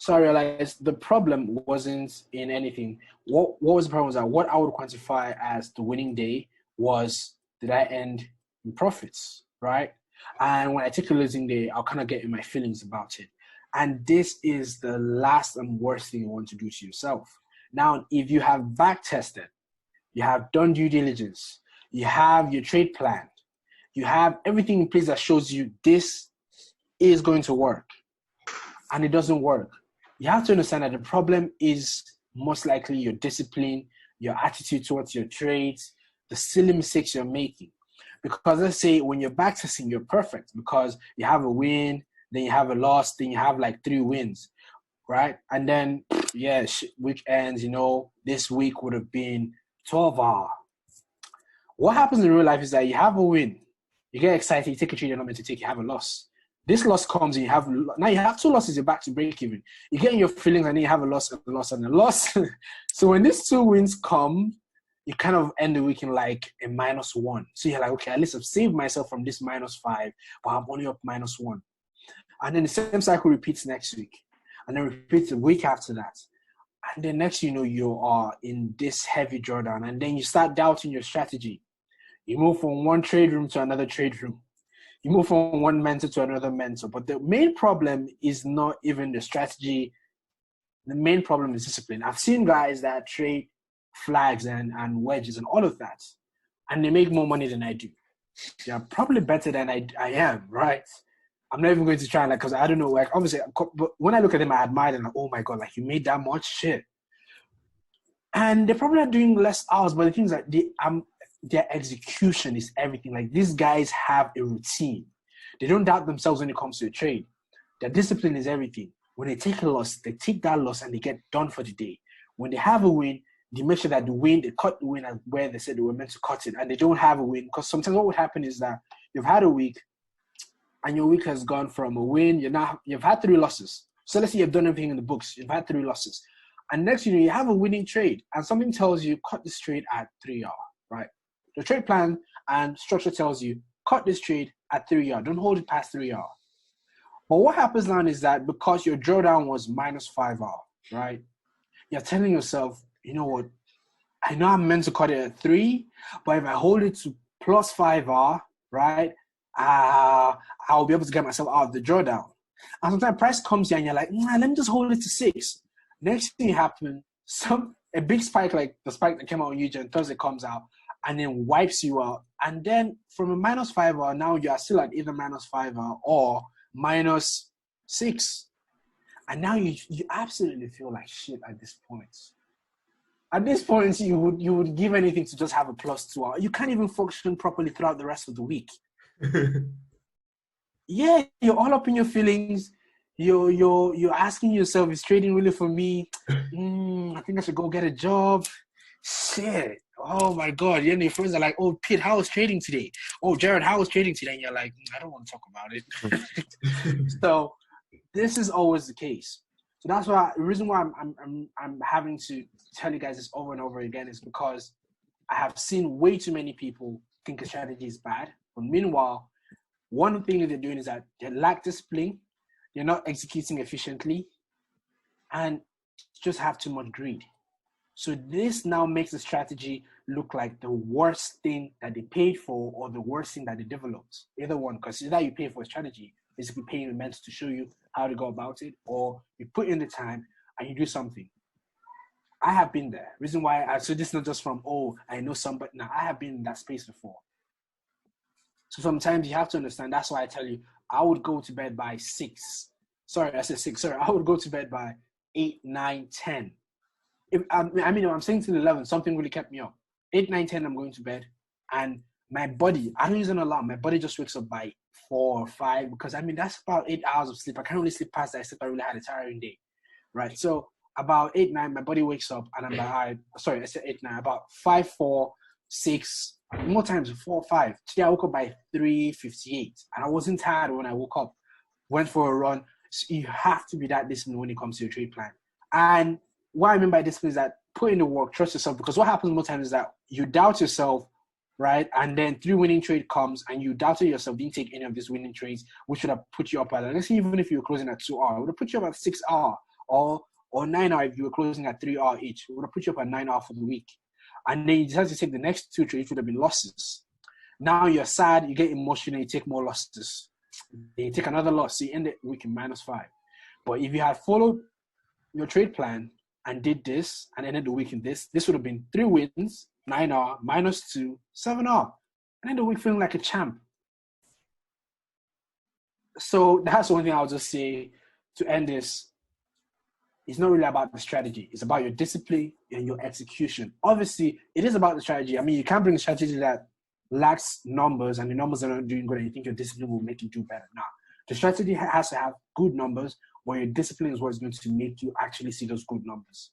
So I realized the problem wasn't in anything. What was the problem was that what I would quantify as the winning day was, did I end in profits, right? And when I take a losing day, I'll kind of get in my feelings about it. And this is the last and worst thing you want to do to yourself. Now, if you have back tested, you have done due diligence, you have your trade plan, you have everything in place that shows you this is going to work, and it doesn't work, you have to understand that the problem is most likely your discipline, your attitude towards your trades, the silly mistakes you're making. Because let's say when you're backtesting, you're perfect because you have a win, then you have a loss, then you have like 3 wins, right? And then, yeah, weekends, this week would have been 12-hour. What happens in real life is that you have a win, you get excited, you take a trade you're not meant to take, you have a loss. This loss comes and you have 2 losses, you're back to break even. You get in your feelings and then you have a loss and a loss and a loss. So when these 2 wins come, you kind of end the week in like a -1. So you're like, okay, at least I've saved myself from this -5, but I'm only up -1. And then the same cycle repeats next week. And then repeats the week after that. And then next you know, you are in this heavy drawdown. And then you start doubting your strategy. You move from one trade room to another trade room. You move from one mentor to another mentor. But the main problem is not even the strategy. The main problem is discipline. I've seen guys that trade flags and wedges and all of that, and they make more money than I do. They're probably better than I am, right? I'm not even going to try, because I don't know, obviously, but when I look at them, I admire them, like, oh my God, you made that much shit. And they're probably not doing less hours, but the thing is that their execution is everything. These guys have a routine. They don't doubt themselves when it comes to a trade. Their discipline is everything. When they take a loss, they take that loss and they get done for the day. When they have a win, they make sure that they cut the win at where they said they were meant to cut it, and they don't have a win. Because sometimes what would happen is that you've had a week, and your week has gone from a win, you've had 3 losses. So let's say you've done everything in the books, you've had 3 losses. And next you have a winning trade, and something tells you, cut this trade at 3R, right? The trade plan and structure tells you, cut this trade at 3R, don't hold it past 3R. But what happens now is that because your drawdown was -5R, right? You're telling yourself, you know what? I know I'm meant to cut it at 3, but if I hold it to +5R, right, I'll be able to get myself out of the drawdown. And sometimes price comes here and you're like, let me just hold it to 6. Next thing happens, a big spike like the spike that came out on YouTube on Thursday comes out and then wipes you out. And then from a -5R, now you are still at either -5R or -6. And now you absolutely feel like shit at this point. At this point, you would give anything to just have a +2R. You can't even function properly throughout the rest of the week. Yeah, you're all up in your feelings. You're asking yourself, is trading really for me? I think I should go get a job. Shit. Oh my God. Your friends are like, oh, Pete, how was trading today? Oh, Jared, how was trading today? And you're like, I don't want to talk about it. So this is always the case. So that's why the reason why I'm having to tell you guys this over and over again is because I have seen way too many people think a strategy is bad. But meanwhile, one thing that they're doing is that they lack discipline, they're not executing efficiently, and just have too much greed. So this now makes the strategy look like the worst thing that they paid for or the worst thing that they developed. Either one, because either you pay for a strategy, basically paying a mentor to show you how to go about it, or you put in the time and you do something. I have been there. Reason why so this is not just from, I know somebody. Now, I have been in that space before. So sometimes you have to understand. That's why I tell you, I would go to bed by 6. Sorry, I said 6. Sorry, I would go to bed by 8, 9, 10. If I'm saying till 11, something really kept me up. 8, 9, 10, I'm going to bed. And my body, I don't use an alarm. My body just wakes up by 4 or 5 because, that's about 8 hours of sleep. I can't really sleep past that except I really had a tiring day, right? So about 8, 9, my body wakes up and I'm like, all right, sorry, I said 8, 9, about 5, 4, 6, more times 4, 5. Today I woke up by 3:58 and I wasn't tired when I woke up. Went for a run. So you have to be that disciplined when it comes to your trade plan. And what I mean by discipline is that put in the work, trust yourself, because what happens more times is that you doubt yourself, right? And then 3 winning trade comes and you doubted yourself, didn't take any of these winning trades, which would have put you up at, let's say even if you were closing at 2R, it would have put you up at 6R or 9R if you were closing at 3R each. It would have put you up at 9R for the week. And then you decide to take the next 2 trades, which would have been losses. Now you're sad, you get emotional, you take more losses. Then you take another loss, so you end the week in -5. But if you had followed your trade plan and did this and ended the week in this would have been 3 wins, 9R, -2, 7R. And end the week feeling like a champ. So that's the only thing I'll just say to end this. It's not really about the strategy. It's about your discipline and your execution. Obviously, it is about the strategy. I mean, you can't bring a strategy that lacks numbers and the numbers are not doing good and you think your discipline will make you do better. Nah, the strategy has to have good numbers, but your discipline is what is going to make you actually see those good numbers.